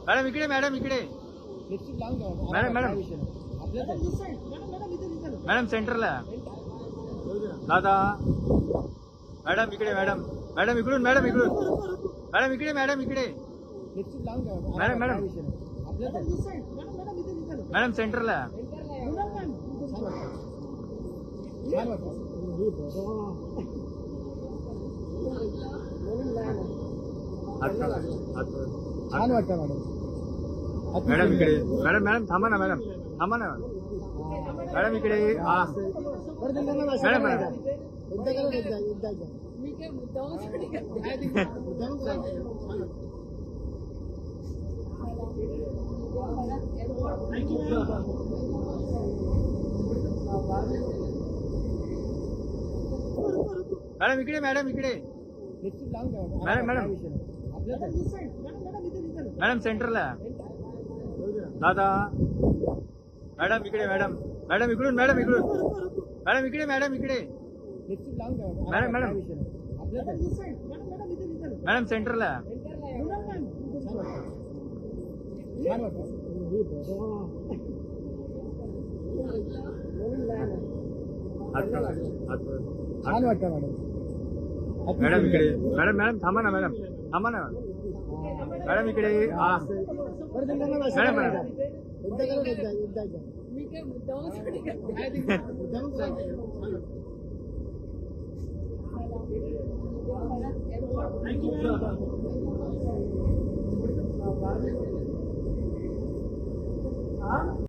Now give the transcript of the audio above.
Madam इकडे madam इकडे madam madam madam सेंटरला दादा मॅडम इकडे मॅडम मॅडम इकडून मॅडम इकडे मॅडम इकडे मॅडम मॅडम मॅडम सेंटरला छान वाटतं मॅडम. मॅडम इकडे मॅडम मॅडम थांबा ना मॅडम मॅडम इकडे मॅडम मॅडम मी काय मुद्दाम मॅडम इकडे मॅडम इकडे मॅडम मॅडम मॅडम सेंटरला दादा मॅडम इकडे मॅडम मॅडम इकडून मॅडम इकडे मॅडम इकडे मॅडम मॅडम मॅडम सेंटरला छान वाटतं मॅडम. मॅडम इकडे मॅडम मॅडम थांबा ना मॅडम मॅडम इकडे मॅडम मॅडम मी काय मुद्दाम